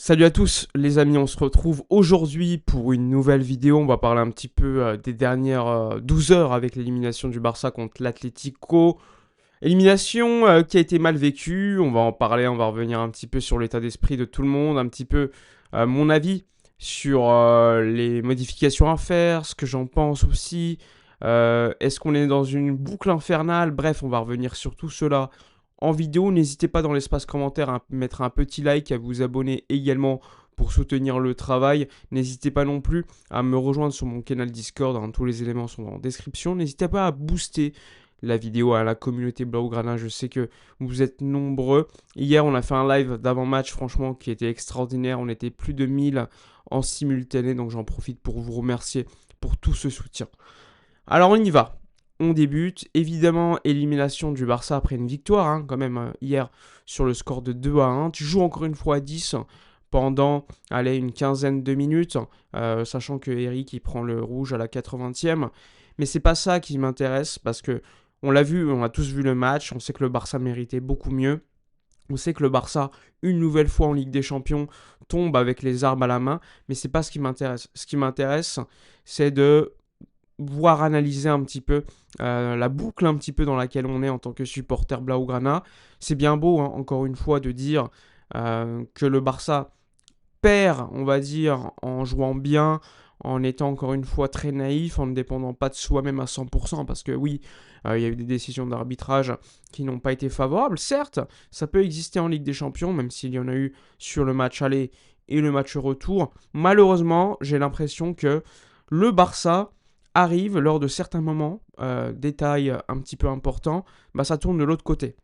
Salut à tous les amis, on se retrouve aujourd'hui pour une nouvelle vidéo. On va parler un petit peu des dernières 12 heures avec l'élimination du Barça contre l'Atlético. Élimination qui a été mal vécue, on va en parler, on va revenir un petit peu sur l'état d'esprit de tout le monde, un petit peu mon avis sur les modifications à faire, ce que j'en pense aussi. Est-ce qu'on est dans une boucle infernale? Bref, on va revenir sur tout cela en vidéo. N'hésitez pas dans l'espace commentaire à mettre un petit like, à vous abonner également pour soutenir le travail. N'hésitez pas non plus à me rejoindre sur mon canal Discord, hein, tous les éléments sont en description. N'hésitez pas à booster la vidéo à la communauté Blaugrana, je sais que vous êtes nombreux. Hier, on a fait un live d'avant-match, franchement, qui était extraordinaire. On était plus de 1000 en simultané, donc j'en profite pour vous remercier pour tout ce soutien. Alors, on y va. On débute. Évidemment, élimination du Barça après une victoire, hein, quand même, hier, sur le score de 2-1. Tu joues encore une fois à 10 pendant, allez, une quinzaine de minutes, sachant que Eric, il prend le rouge à la 80e. Mais c'est pas ça qui m'intéresse, parce que on l'a vu, on a tous vu le match, on sait que le Barça méritait beaucoup mieux. On sait que le Barça, une nouvelle fois en Ligue des Champions, tombe avec les armes à la main, mais c'est pas ce qui m'intéresse. Ce qui m'intéresse, c'est de voir analyser un petit peu la boucle un petit peu dans laquelle on est en tant que supporter Blaugrana. C'est bien beau, hein, encore une fois, de dire que le Barça perd, on va dire, en jouant bien, en étant encore une fois très naïf, en ne dépendant pas de soi-même à 100%, parce que oui, il y a eu des décisions d'arbitrage qui n'ont pas été favorables. Certes, ça peut exister en Ligue des Champions, même s'il y en a eu sur le match aller et le match retour. Malheureusement, j'ai l'impression que le Barça arrive lors de certains moments, détail un petit peu important, bah ça tourne de l'autre côté.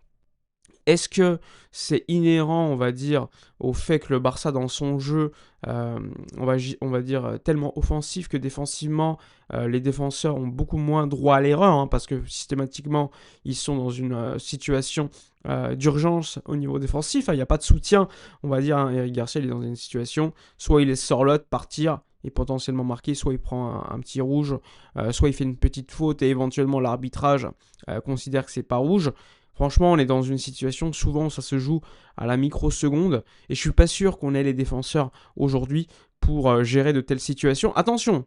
Est-ce que c'est inhérent, on va dire, au fait que le Barça, dans son jeu, on va dire, tellement offensif que défensivement, les défenseurs ont beaucoup moins droit à l'erreur, hein, parce que systématiquement, ils sont dans une situation d'urgence au niveau défensif. Il n'y a pas de soutien, on va dire. Hein, Eric Garcia, il est dans une situation, soit il laisse Sorloth partir et potentiellement marquer, soit il prend un petit rouge, soit il fait une petite faute et éventuellement l'arbitrage considère que c'est pas rouge. Franchement, on est dans une situation, souvent ça se joue à la microseconde, et je suis pas sûr qu'on ait les défenseurs aujourd'hui pour gérer de telles situations. Attention,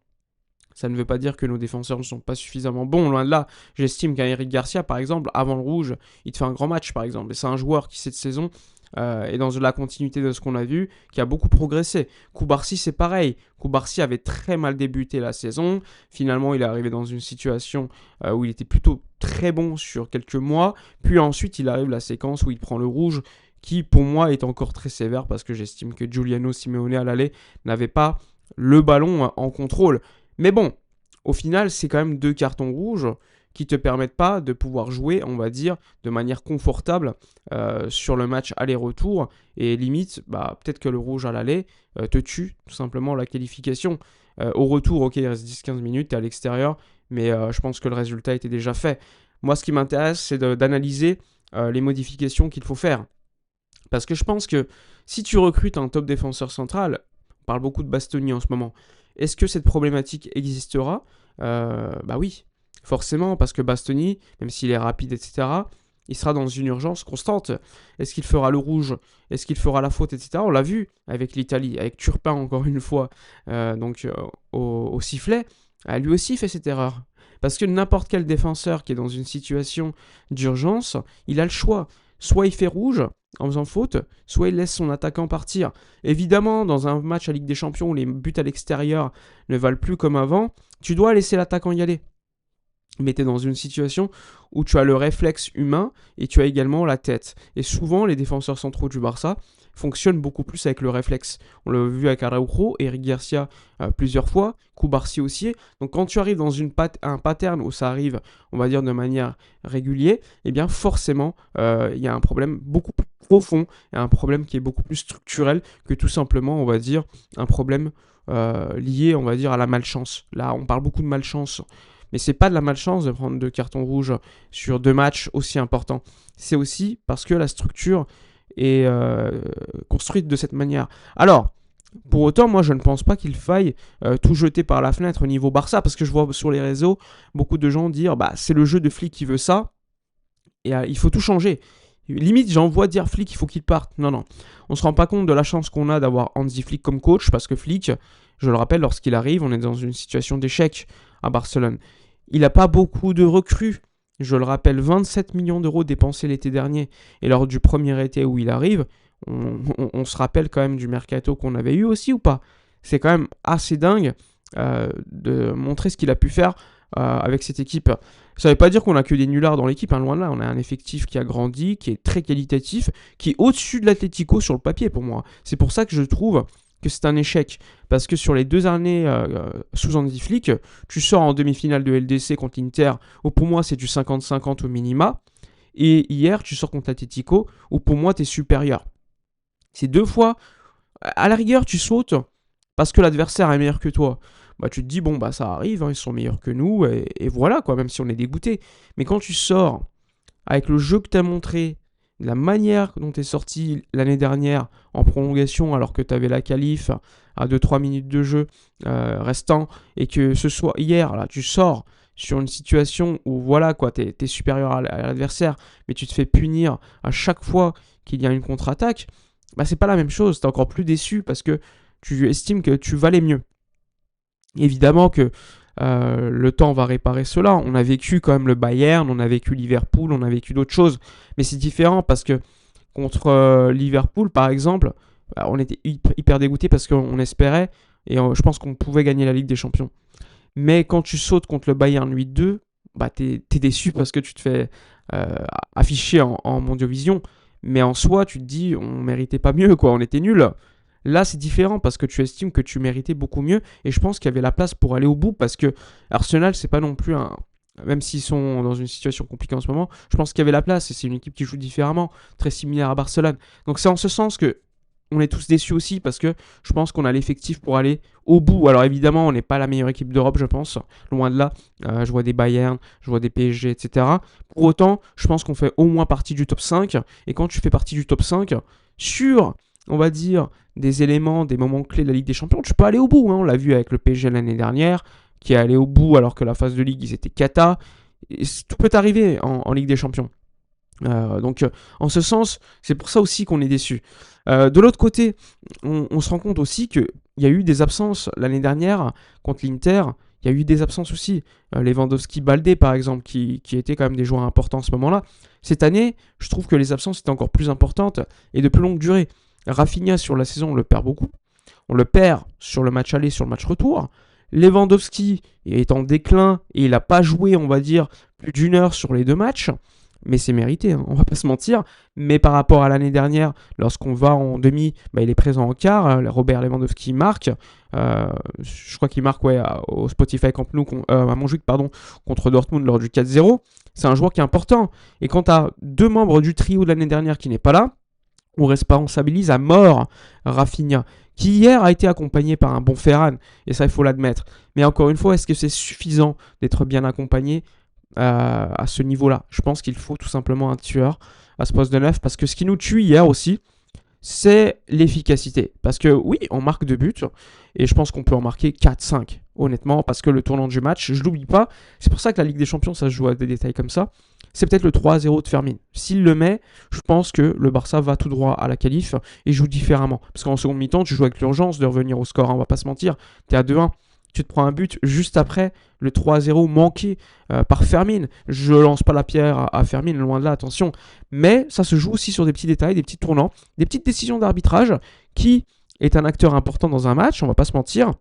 ça ne veut pas dire que nos défenseurs ne sont pas suffisamment bons, loin de là. J'estime qu'un Eric Garcia, par exemple, avant le rouge, il te fait un grand match, par exemple. Et c'est un joueur qui, cette saison, est dans la continuité de ce qu'on a vu, qui a beaucoup progressé. Koubarsi, c'est pareil. Koubarsi avait très mal débuté la saison. Finalement, il est arrivé dans une situation où il était plutôt très bon sur quelques mois. Puis ensuite, il arrive la séquence où il prend le rouge, qui, pour moi, est encore très sévère, parce que j'estime que Giuliano Simeone à l'aller n'avait pas le ballon en contrôle. Mais bon, au final, c'est quand même 2 cartons rouges qui te permettent pas de pouvoir jouer, on va dire, de manière confortable sur le match aller-retour. Et limite, bah, peut-être que le rouge à l'aller te tue tout simplement la qualification. Au retour, ok, il reste 10-15 minutes, tu es à l'extérieur, mais je pense que le résultat était déjà fait. Moi, ce qui m'intéresse, c'est d'analyser les modifications qu'il faut faire. Parce que je pense que si tu recrutes un top défenseur central, on parle beaucoup de Bastoni en ce moment, est-ce que cette problématique existera? Bah oui, forcément, parce que Bastoni, même s'il est rapide, etc., il sera dans une urgence constante. Est-ce qu'il fera le rouge? Est-ce qu'il fera la faute, etc. On l'a vu avec l'Italie, avec Turpin encore une fois, au sifflet, lui aussi fait cette erreur. Parce que n'importe quel défenseur qui est dans une situation d'urgence, il a le choix. Soit il fait rouge en faisant faute, soit il laisse son attaquant partir. Évidemment, dans un match à Ligue des Champions où les buts à l'extérieur ne valent plus comme avant, tu dois laisser l'attaquant y aller. Mais tu es dans une situation où tu as le réflexe humain et tu as également la tête. Et souvent, les défenseurs centraux du Barça fonctionnent beaucoup plus avec le réflexe. On l'a vu avec Araujo, Eric Garcia plusieurs fois, Koubarsi aussi. Donc quand tu arrives dans un pattern où ça arrive, on va dire de manière régulière, eh bien forcément, il y a un problème beaucoup plus profond, et un problème qui est beaucoup plus structurel que tout simplement, on va dire, un problème lié, on va dire, à la malchance. Là, on parle beaucoup de malchance. Mais c'est pas de la malchance de prendre 2 cartons rouges sur 2 matchs aussi importants. C'est aussi parce que la structure est construite de cette manière. Alors, pour autant, moi, je ne pense pas qu'il faille tout jeter par la fenêtre au niveau Barça, parce que je vois sur les réseaux beaucoup de gens dire bah, c'est le jeu de flic qui veut ça, et il faut tout changer. Limite, j'envoie dire Flick, il faut qu'il parte. Non, non. On se rend pas compte de la chance qu'on a d'avoir Hansi Flick comme coach, parce que Flick, je le rappelle, lorsqu'il arrive, on est dans une situation d'échec à Barcelone. Il n'a pas beaucoup de recrues. Je le rappelle, 27 millions d'euros dépensés l'été dernier. Et lors du premier été où il arrive, on se rappelle quand même du mercato qu'on avait eu aussi ou pas. C'est quand même assez dingue de montrer ce qu'il a pu faire avec cette équipe. Ça ne veut pas dire qu'on a que des nullards dans l'équipe, hein, loin de là. On a un effectif qui a grandi, qui est très qualitatif, qui est au-dessus de l'Atlético sur le papier pour moi. C'est pour ça que je trouve que c'est un échec. Parce que sur les 2 années sous Hansi Flick, tu sors en demi-finale de LDC contre l'Inter, où pour moi c'est du 50-50 au minima. Et hier, tu sors contre l'Atlético, où pour moi tu es supérieur. C'est 2 fois. À la rigueur, tu sautes parce que l'adversaire est meilleur que toi. Bah, tu te dis, bon, bah ça arrive, hein, ils sont meilleurs que nous, et voilà, quoi, même si on est dégoûté. Mais quand tu sors avec le jeu que tu as montré, la manière dont tu es sorti l'année dernière en prolongation, alors que tu avais la qualif à 2-3 minutes de jeu restant, et que ce soit hier, là, tu sors sur une situation où, voilà, quoi, tu es supérieur à l'adversaire, mais tu te fais punir à chaque fois qu'il y a une contre-attaque, bah, c'est pas la même chose. Tu es encore plus déçu parce que tu estimes que tu valais mieux. Évidemment que le temps va réparer cela. On a vécu quand même le Bayern, on a vécu Liverpool, on a vécu d'autres choses. Mais c'est différent parce que contre Liverpool, par exemple, on était hyper dégoûté parce qu'on espérait et je pense qu'on pouvait gagner la Ligue des Champions. Mais quand tu sautes contre le Bayern 8-2, bah t'es déçu parce que tu te fais afficher en Mondiovision. Mais en soi, tu te dis, on méritait pas mieux, quoi. On était nuls. Là, c'est différent parce que tu estimes que tu méritais beaucoup mieux et je pense qu'il y avait la place pour aller au bout parce que Arsenal, c'est pas non plus un. Même s'ils sont dans une situation compliquée en ce moment, je pense qu'il y avait la place et c'est une équipe qui joue différemment, très similaire à Barcelone. Donc c'est en ce sens que on est tous déçus aussi parce que je pense qu'on a l'effectif pour aller au bout. Alors évidemment, on n'est pas la meilleure équipe d'Europe, je pense. Loin de là, je vois des Bayern, je vois des PSG, etc. Pour autant, je pense qu'on fait au moins partie du top 5. Et quand tu fais partie du top 5, sur, on va dire, des éléments, des moments clés de la Ligue des Champions, tu peux aller au bout. Hein. On l'a vu avec le PSG l'année dernière, qui est allé au bout alors que la phase de Ligue, ils étaient cata. Et tout peut arriver en Ligue des Champions. Donc, en ce sens, c'est pour ça aussi qu'on est déçu. De l'autre côté, on se rend compte aussi qu'il y a eu des absences l'année dernière contre l'Inter. Il y a eu des absences aussi. Lewandowski, Baldé, par exemple, qui étaient quand même des joueurs importants à ce moment-là. Cette année, je trouve que les absences étaient encore plus importantes et de plus longue durée. Rafinha, sur la saison, on le perd beaucoup. On le perd sur le match aller, sur le match retour. Lewandowski est en déclin et il n'a pas joué, on va dire, plus d'1 heure sur les 2 matchs. Mais c'est mérité, hein, on va pas se mentir. Mais par rapport à l'année dernière, lorsqu'on va en demi, bah, il est présent en quart. Robert Lewandowski marque. Je crois qu'il marque au Spotify Camp Nou, à Montjuic, pardon, contre Dortmund lors du 4-0. C'est un joueur qui est important. Et quand tu as 2 membres du trio de l'année dernière qui n'est pas là, on responsabilise à mort Rafinha, qui hier a été accompagné par un bon Ferran. Et ça, il faut l'admettre. Mais encore une fois, est-ce que c'est suffisant d'être bien accompagné à ce niveau-là? Je pense qu'il faut tout simplement un tueur à ce poste de neuf parce que ce qui nous tue hier aussi, c'est l'efficacité. Parce que oui, on marque 2 buts et je pense qu'on peut en marquer 4-5, honnêtement, parce que le tournant du match, je l'oublie pas. C'est pour ça que la Ligue des Champions, ça se joue à des détails comme ça. C'est peut-être le 3-0 de Fermin. S'il le met, je pense que le Barça va tout droit à la qualif et joue différemment. Parce qu'en seconde mi-temps, tu joues avec l'urgence de revenir au score, hein, on va pas se mentir. Tu es à 2-1. Tu te prends un but juste après le 3-0 manqué par Fermin. Je lance pas la pierre à Fermin, loin de là, attention. Mais ça se joue aussi sur des petits détails, des petits tournants, des petites décisions d'arbitrage qui est un acteur important dans un match, on va pas se mentir.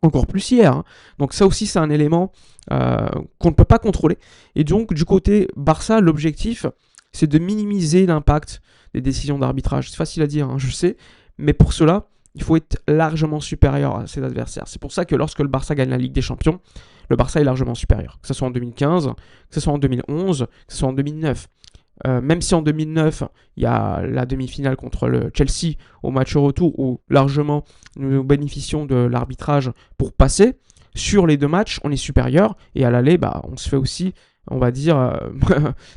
Encore plus hier. Hein. Donc ça aussi, c'est un élément qu'on ne peut pas contrôler. Et donc, du côté Barça, l'objectif, c'est de minimiser l'impact des décisions d'arbitrage. C'est facile à dire, hein, je sais. Mais pour cela, il faut être largement supérieur à ses adversaires. C'est pour ça que lorsque le Barça gagne la Ligue des Champions, le Barça est largement supérieur. Que ce soit en 2015, que ce soit en 2011, que ce soit en 2009. Même si en 2009, il y a la demi-finale contre le Chelsea au match retour où largement nous bénéficions de l'arbitrage pour passer, sur les 2 matchs, on est supérieur et à l'aller, bah, on se fait aussi, on va dire,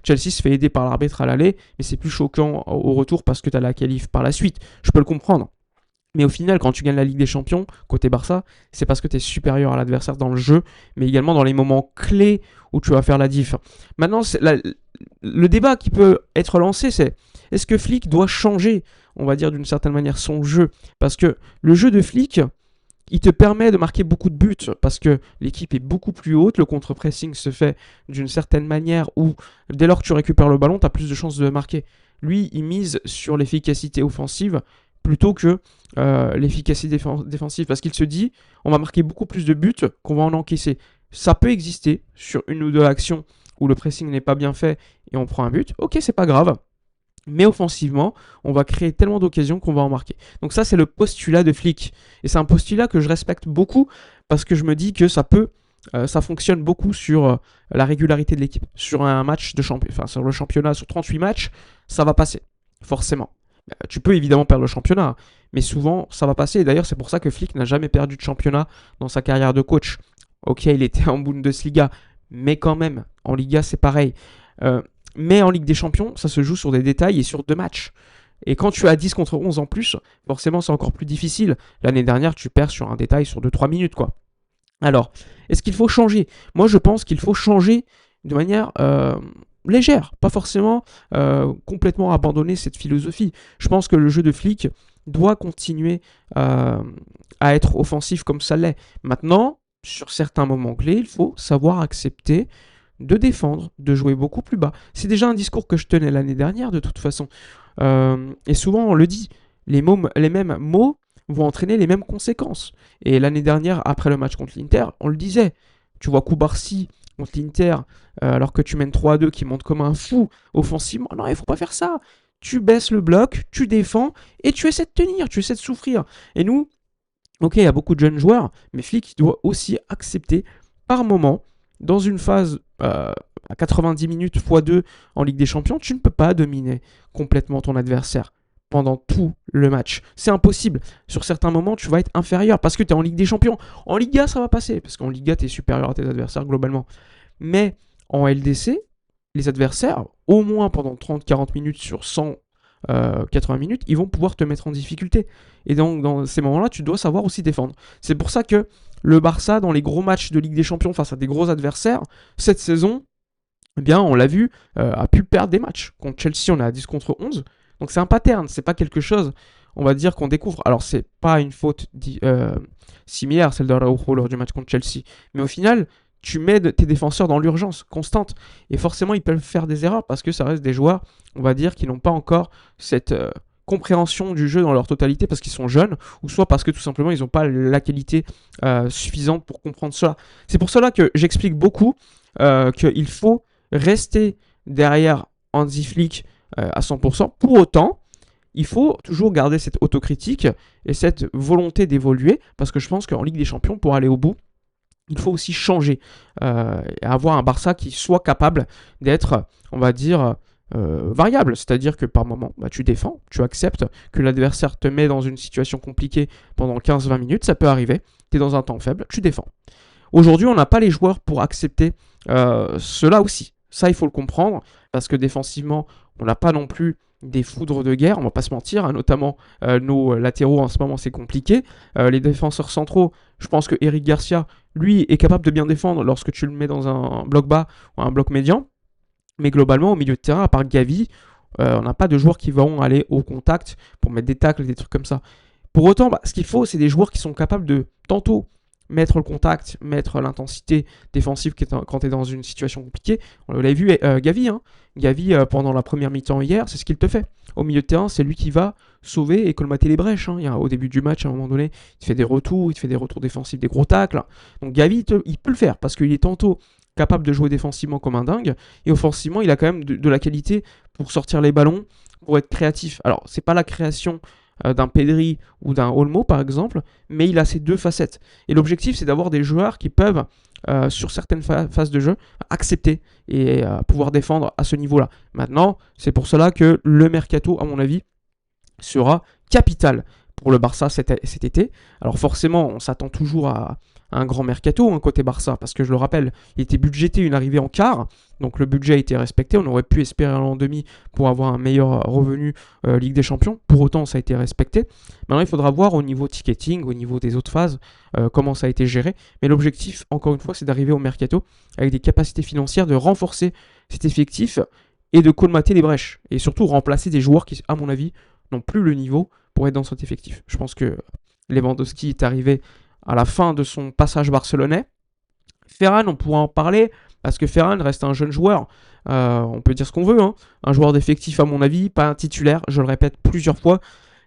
Chelsea se fait aider par l'arbitre à l'aller, mais c'est plus choquant au retour parce que tu as la qualif par la suite. Je peux le comprendre. Mais au final, quand tu gagnes la Ligue des Champions, côté Barça, c'est parce que tu es supérieur à l'adversaire dans le jeu, mais également dans les moments clés où tu vas faire la diff. Maintenant, le débat qui peut être lancé, c'est est-ce que Flick doit changer, on va dire d'une certaine manière, son jeu? Parce que le jeu de Flick, il te permet de marquer beaucoup de buts parce que l'équipe est beaucoup plus haute, le contre-pressing se fait d'une certaine manière où dès lors que tu récupères le ballon, tu as plus de chances de marquer. Lui, il mise sur l'efficacité offensive plutôt que l'efficacité défensive parce qu'il se dit on va marquer beaucoup plus de buts qu'on va en encaisser. Ça peut exister sur une ou deux actions où le pressing n'est pas bien fait et on prend un but. Ok, c'est pas grave. Mais offensivement, on va créer tellement d'occasions qu'on va en marquer. Donc ça, c'est le postulat de Flick. Et c'est un postulat que je respecte beaucoup parce que je me dis que ça fonctionne beaucoup sur la régularité de l'équipe. Sur un match de championnat, enfin sur le championnat, sur 38 matchs, ça va passer, forcément. Tu peux évidemment perdre le championnat, mais souvent ça va passer. Et d'ailleurs, c'est pour ça que Flick n'a jamais perdu de championnat dans sa carrière de coach. Ok, il était en Bundesliga, mais quand même, en Liga, c'est pareil. Mais en Ligue des Champions, ça se joue sur des détails et sur 2 matchs. Et quand tu as 10 contre 11 en plus, forcément, c'est encore plus difficile. L'année dernière, tu perds sur un détail sur 2-3 minutes, quoi. Alors, est-ce qu'il faut changer? Moi, je pense qu'il faut changer de manière légère, pas forcément complètement abandonner cette philosophie. Je pense que le jeu de Flick doit continuer à être offensif comme ça l'est. Maintenant, sur certains moments clés, il faut savoir accepter de défendre, de jouer beaucoup plus bas. C'est déjà un discours que je tenais l'année dernière de toute façon. Et souvent on le dit, les mêmes mots vont entraîner les mêmes conséquences. Et l'année dernière, après le match contre l'Inter, on le disait. Tu vois Koubarsi contre l'Inter, alors que tu mènes 3-2, qui monte comme un fou offensivement. Non, il ne faut pas faire ça. Tu baisses le bloc, tu défends, et tu essaies de tenir, tu essaies de souffrir. Et nous, ok, il y a beaucoup de jeunes joueurs, mais Flick doit aussi accepter par moment, dans une phase à 90 minutes x 2 en Ligue des Champions, tu ne peux pas dominer complètement ton adversaire pendant tout le match. C'est impossible. Sur certains moments, tu vas être inférieur parce que tu es en Ligue des Champions. En Liga, ça va passer, parce qu'en Liga, tu es supérieur à tes adversaires globalement. Mais en LDC, les adversaires, au moins pendant 30-40 minutes sur 180 minutes, ils vont pouvoir te mettre en difficulté. Et donc, dans ces moments-là, tu dois savoir aussi défendre. C'est pour ça que le Barça, dans les gros matchs de Ligue des Champions face à des gros adversaires, cette saison, eh bien, on l'a vu, a pu perdre des matchs. Contre Chelsea, on est à 10 contre 11. Donc c'est un pattern, c'est pas quelque chose, on va dire, qu'on découvre. Alors c'est pas une faute similaire, celle d'Araujo lors du match contre Chelsea. Mais au final, tu mets tes défenseurs dans l'urgence constante. Et forcément, ils peuvent faire des erreurs parce que ça reste des joueurs, on va dire, qui n'ont pas encore cette compréhension du jeu dans leur totalité parce qu'ils sont jeunes, ou soit parce que tout simplement, ils n'ont pas la qualité suffisante pour comprendre cela. C'est pour cela que j'explique beaucoup qu'il faut rester derrière Hansi Flick à 100%. Pour autant, il faut toujours garder cette autocritique et cette volonté d'évoluer parce que je pense qu'en Ligue des Champions, pour aller au bout, il faut aussi changer et avoir un Barça qui soit capable d'être, on va dire, variable. C'est-à-dire que par moment, tu défends, tu acceptes que l'adversaire te met dans une situation compliquée pendant 15-20 minutes, ça peut arriver, tu es dans un temps faible, tu défends. Aujourd'hui, on n'a pas les joueurs pour accepter cela aussi. Ça, il faut le comprendre, parce que défensivement, on n'a pas non plus des foudres de guerre, on va pas se mentir, hein, notamment nos latéraux en ce moment, c'est compliqué. Les défenseurs centraux, je pense que Eric Garcia, lui, est capable de bien défendre lorsque tu le mets dans un bloc bas ou un bloc médian. Mais globalement, au milieu de terrain, à part Gavi, on n'a pas de joueurs qui vont aller au contact pour mettre des tacles, des trucs comme ça. Pour autant, ce qu'il faut, c'est des joueurs qui sont capables de tantôt mettre le contact, mettre l'intensité défensive quand tu es dans une situation compliquée. On l'avait vu, Gavi, hein. Gavi, pendant la première mi-temps hier, c'est ce qu'il te fait. Au milieu de terrain, c'est lui qui va sauver et colmater les brèches. Hein. Au début du match, à un moment donné, il te fait des retours, défensifs, des gros tacles. Donc Gavi, il peut le faire parce qu'il est tantôt capable de jouer défensivement comme un dingue et offensivement, il a quand même de la qualité pour sortir les ballons, pour être créatif. Alors, c'est pas la création d'un Pedri ou d'un Olmo par exemple, mais il a ces deux facettes. Et l'objectif, c'est d'avoir des joueurs qui peuvent, sur certaines phases de jeu, accepter et pouvoir défendre à ce niveau-là. Maintenant, c'est pour cela que le mercato, à mon avis, sera capital pour le Barça cet été. Alors forcément, on s'attend toujours à un grand mercato côté Barça, parce que je le rappelle, il était budgété une arrivée en quart, donc le budget a été respecté, on aurait pu espérer un an demi pour avoir un meilleur revenu Ligue des Champions, pour autant ça a été respecté. Maintenant il faudra voir au niveau ticketing, au niveau des autres phases, comment ça a été géré, mais l'objectif, encore une fois, c'est d'arriver au mercato avec des capacités financières, de renforcer cet effectif et de colmater les brèches, et surtout remplacer des joueurs qui, à mon avis, n'ont plus le niveau pour être dans cet effectif. Je pense que Lewandowski est arrivé à la fin de son passage barcelonais. Ferran, on pourra en parler, parce que Ferran reste un jeune joueur. On peut dire ce qu'on veut, un joueur d'effectif à mon avis, pas un titulaire, je le répète plusieurs fois,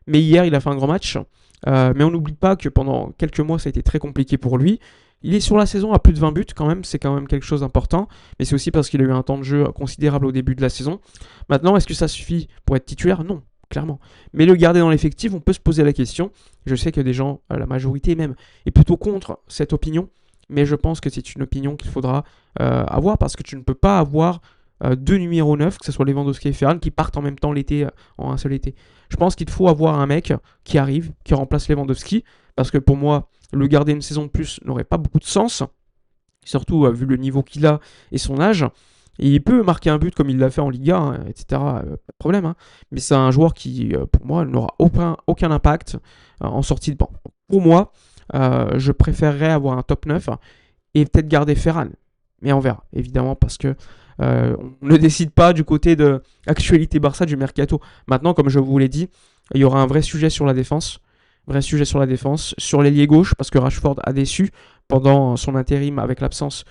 mais hier il a fait un grand match. Mais on n'oublie pas que pendant quelques mois ça a été très compliqué pour lui. Il est sur la saison à plus de 20 buts quand même, c'est quand même quelque chose d'important, mais c'est aussi parce qu'il a eu un temps de jeu considérable au début de la saison. Maintenant, est-ce que ça suffit pour être titulaire? Non, clairement. Mais le garder dans l'effectif, on peut se poser la question. Je sais que des gens, la majorité même, est plutôt contre cette opinion, mais je pense que c'est une opinion qu'il faudra avoir, parce que tu ne peux pas avoir deux numéros 9, que ce soit Lewandowski et Ferran, qui partent en même temps l'été, en un seul été. Je pense qu'il faut avoir un mec qui arrive, qui remplace Lewandowski, parce que pour moi, le garder une saison de plus n'aurait pas beaucoup de sens, surtout vu le niveau qu'il a et son âge. Et il peut marquer un but comme il l'a fait en Liga, etc. Pas de problème. Mais c'est un joueur qui, pour moi, n'aura aucun impact en sortie de banc. Pour moi, je préférerais avoir un top 9 et peut-être garder Ferran. Mais on verra, évidemment, parce que on ne décide pas du côté de l'actualité Barça du mercato. Maintenant, comme je vous l'ai dit, il y aura un vrai sujet sur la défense. Sur l'ailier gauche, parce que Rashford a déçu pendant son intérim avec l'absence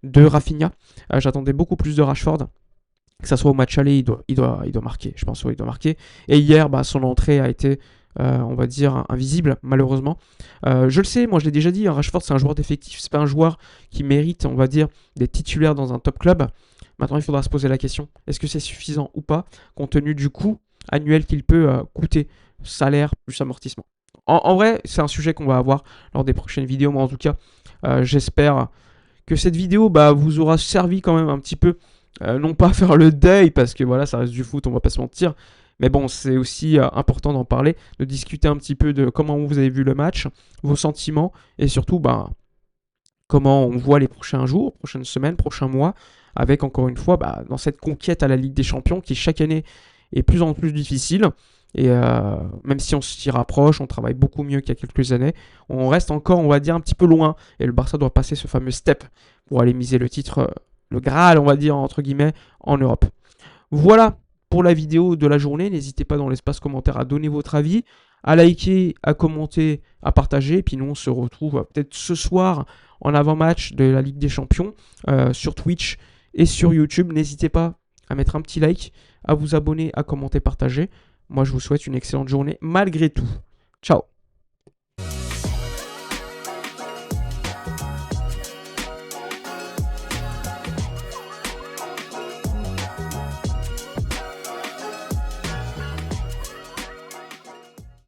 de Rafinha. J'attendais beaucoup plus de Rashford. Que ça soit au match aller, il doit marquer. Je pense qu'il doit marquer. Et hier, son entrée a été, on va dire, invisible, malheureusement. Je le sais, moi je l'ai déjà dit, Rashford c'est un joueur d'effectif. C'est pas un joueur qui mérite, on va dire, d'être titulaire dans un top club. Maintenant, il faudra se poser la question. Est-ce que c'est suffisant ou pas, compte tenu du coût annuel qu'il peut coûter, salaire plus amortissement. En vrai, c'est un sujet qu'on va avoir lors des prochaines vidéos. Moi, en tout cas, j'espère que cette vidéo vous aura servi quand même un petit peu. Non pas à faire le deuil, parce que voilà, ça reste du foot, on va pas se mentir. Mais bon, c'est aussi important d'en parler, de discuter un petit peu de comment vous avez vu le match, vos sentiments, et surtout comment on voit les prochains jours, prochaines semaines, prochains mois, avec encore une fois, dans cette conquête à la Ligue des Champions qui chaque année est plus en plus difficile. Et même si on s'y rapproche, on travaille beaucoup mieux qu'il y a quelques années, on reste encore, on va dire, un petit peu loin. Et le Barça doit passer ce fameux step pour aller miser le titre, le Graal, on va dire, entre guillemets, en Europe. Voilà pour la vidéo de la journée. N'hésitez pas dans l'espace commentaire à donner votre avis, à liker, à commenter, à partager. Et puis nous, on se retrouve peut-être ce soir en avant-match de la Ligue des Champions sur Twitch et sur YouTube. N'hésitez pas à mettre un petit like, à vous abonner, à commenter, partager. Moi, je vous souhaite une excellente journée malgré tout. Ciao.